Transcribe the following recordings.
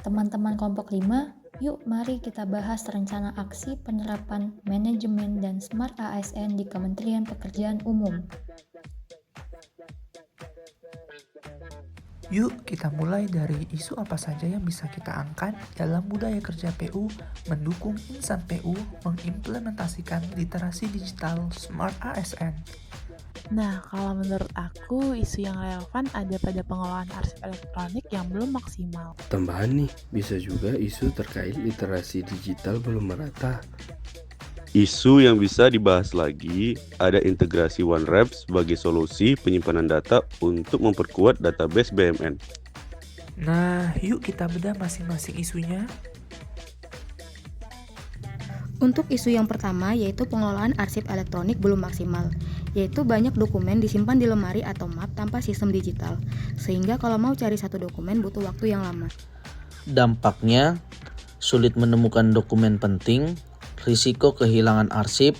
Teman-teman kelompok 5, yuk mari kita bahas rencana aksi penerapan manajemen dan Smart ASN di Kementerian Pekerjaan Umum. Yuk kita mulai dari isu apa saja yang bisa kita angkat dalam budaya kerja PU, mendukung insan PU mengimplementasikan literasi digital Smart ASN. Nah, kalau menurut aku, isu yang relevan ada pada pengelolaan arsip elektronik yang belum maksimal. Tambahan nih, bisa juga isu terkait literasi digital belum merata. Isu yang bisa dibahas lagi ada integrasi OneDrive sebagai solusi penyimpanan data untuk memperkuat database BMN. Nah, yuk kita bedah masing-masing isunya. Untuk isu yang pertama yaitu pengelolaan arsip elektronik belum maksimal, yaitu banyak dokumen disimpan di lemari atau map tanpa sistem digital, sehingga kalau mau cari satu dokumen butuh waktu yang lama. Dampaknya, sulit menemukan dokumen penting, risiko kehilangan arsip,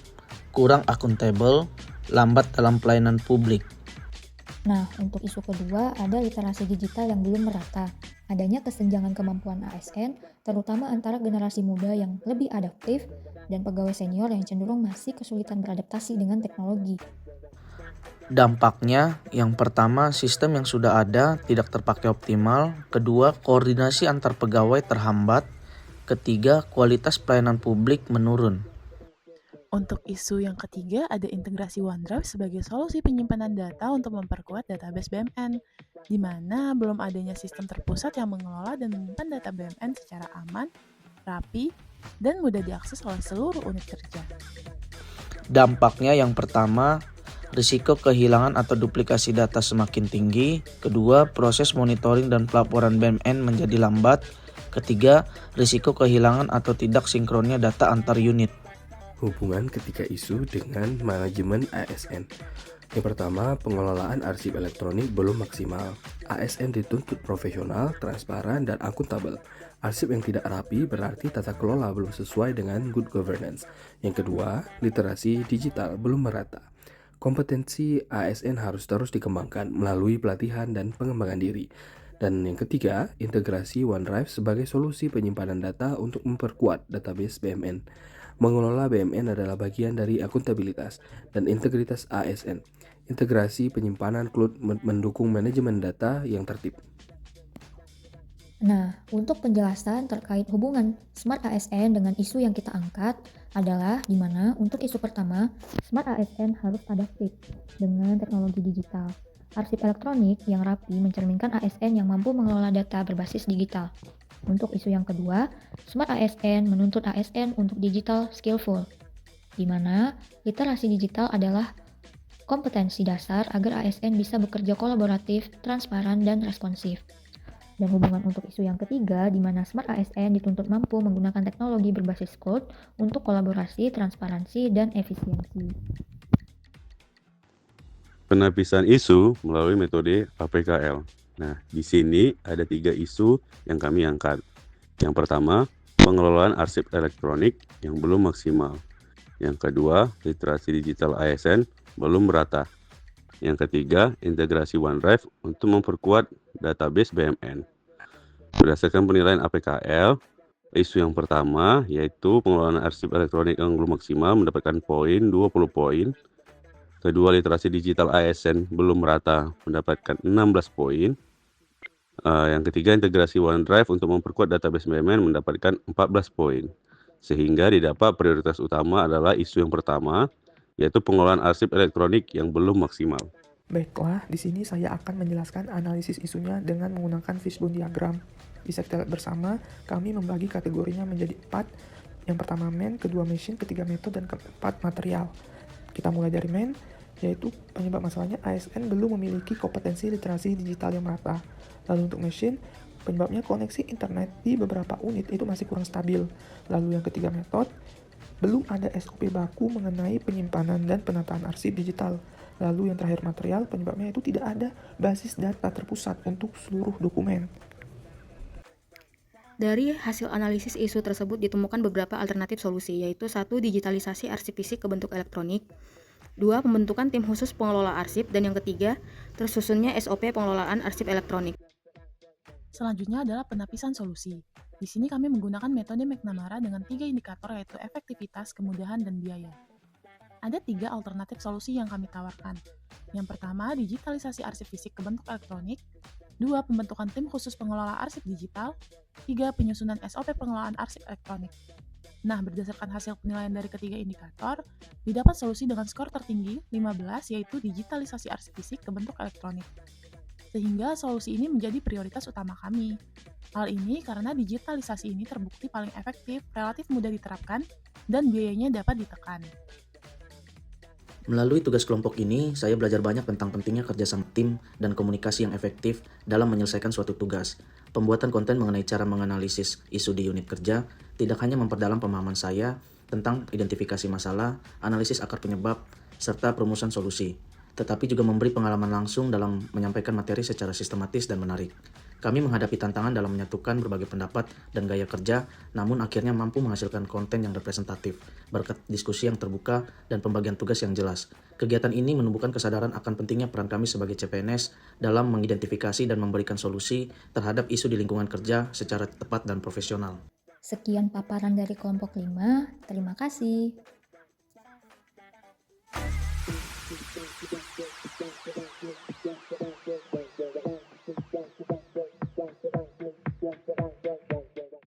kurang akuntabel, lambat dalam pelayanan publik. Nah, untuk isu kedua ada literasi digital yang belum merata. Adanya kesenjangan kemampuan ASN, terutama antara generasi muda yang lebih adaptif dan pegawai senior yang cenderung masih kesulitan beradaptasi dengan teknologi. Dampaknya, yang pertama, sistem yang sudah ada tidak terpakai optimal. Kedua, koordinasi antar pegawai terhambat. Ketiga, kualitas pelayanan publik menurun. Untuk isu yang ketiga ada integrasi OneDrive sebagai solusi penyimpanan data untuk memperkuat database BMN, di mana belum adanya sistem terpusat yang mengelola dan menyimpan data BMN secara aman, rapi, dan mudah diakses oleh seluruh unit kerja. Dampaknya yang pertama, risiko kehilangan atau duplikasi data semakin tinggi. Kedua, proses monitoring dan pelaporan BMN menjadi lambat. Ketiga, risiko kehilangan atau tidak sinkronnya data antar unit. Hubungan ketika isu dengan manajemen ASN. Yang pertama, pengelolaan arsip elektronik belum maksimal. ASN dituntut profesional, transparan, dan akuntabel. Arsip yang tidak rapi berarti tata kelola belum sesuai dengan good governance. Yang kedua, literasi digital belum merata. Kompetensi ASN harus terus dikembangkan melalui pelatihan dan pengembangan diri. Dan yang ketiga, integrasi OneDrive sebagai solusi penyimpanan data untuk memperkuat database BMN. Mengelola BMN adalah bagian dari akuntabilitas dan integritas ASN. Integrasi penyimpanan cloud mendukung manajemen data yang tertib. Nah, untuk penjelasan terkait hubungan Smart ASN dengan isu yang kita angkat adalah di mana untuk isu pertama, Smart ASN harus adaptif dengan teknologi digital. Arsip elektronik yang rapi mencerminkan ASN yang mampu mengelola data berbasis digital. Untuk isu yang kedua, Smart ASN menuntut ASN untuk digital skillful, di mana literasi digital adalah kompetensi dasar agar ASN bisa bekerja kolaboratif, transparan, dan responsif. Dan hubungan untuk isu yang ketiga, di mana Smart ASN dituntut mampu menggunakan teknologi berbasis cloud untuk kolaborasi, transparansi, dan efisiensi. Penapisan isu melalui metode APKL. Nah, di sini ada 3 isu yang kami angkat. Yang pertama, pengelolaan arsip elektronik yang belum maksimal. Yang kedua, literasi digital ASN belum merata. Yang ketiga, integrasi OneDrive untuk memperkuat database BMN. Berdasarkan penilaian APKL, isu yang pertama yaitu pengelolaan arsip elektronik yang belum maksimal mendapatkan poin 20 poin. Kedua, literasi digital ASN belum merata mendapatkan 16 poin. Yang ketiga, integrasi OneDrive untuk memperkuat database BMN mendapatkan 14 poin. Sehingga didapat prioritas utama adalah isu yang pertama, yaitu pengelolaan arsip elektronik yang belum maksimal. Baiklah, di sini saya akan menjelaskan analisis isunya dengan menggunakan fishbone diagram. Bisa kita lihat bersama, kami membagi kategorinya menjadi 4. Yang pertama man, kedua machine, ketiga metode, dan keempat material. Kita mulai dari man, yaitu penyebab masalahnya ASN belum memiliki kompetensi literasi digital yang merata. Lalu untuk machine, penyebabnya koneksi internet di beberapa unit itu masih kurang stabil. Lalu yang ketiga metode, belum ada SOP baku mengenai penyimpanan dan penataan arsip digital. Lalu yang terakhir material, penyebabnya itu tidak ada basis data terpusat untuk seluruh dokumen. Dari hasil analisis isu tersebut ditemukan beberapa alternatif solusi, yaitu 1. Digitalisasi arsip fisik ke bentuk elektronik, 2. Pembentukan tim khusus pengelola arsip, dan yang ketiga, tersusunnya SOP pengelolaan arsip elektronik. Selanjutnya adalah penapisan solusi. Di sini kami menggunakan metode McNamara dengan 3 indikator yaitu efektivitas, kemudahan, dan biaya. Ada 3 alternatif solusi yang kami tawarkan. Yang pertama, digitalisasi arsip fisik ke bentuk elektronik. 2, pembentukan tim khusus pengelola arsip digital. 3, penyusunan SOP pengelolaan arsip elektronik. Nah, berdasarkan hasil penilaian dari ketiga indikator, didapat solusi dengan skor tertinggi 15 yaitu digitalisasi arsip fisik ke bentuk elektronik. Sehingga solusi ini menjadi prioritas utama kami. Hal ini karena digitalisasi ini terbukti paling efektif, relatif mudah diterapkan, dan biayanya dapat ditekan. Melalui tugas kelompok ini, saya belajar banyak tentang pentingnya kerjasama tim dan komunikasi yang efektif dalam menyelesaikan suatu tugas. Pembuatan konten mengenai cara menganalisis isu di unit kerja tidak hanya memperdalam pemahaman saya tentang identifikasi masalah, analisis akar penyebab, serta perumusan solusi, tetapi juga memberi pengalaman langsung dalam menyampaikan materi secara sistematis dan menarik. Kami menghadapi tantangan dalam menyatukan berbagai pendapat dan gaya kerja, namun akhirnya mampu menghasilkan konten yang representatif, berkat diskusi yang terbuka dan pembagian tugas yang jelas. Kegiatan ini menumbuhkan kesadaran akan pentingnya peran kami sebagai CPNS dalam mengidentifikasi dan memberikan solusi terhadap isu di lingkungan kerja secara tepat dan profesional. Sekian paparan dari kelompok 5. Terima kasih.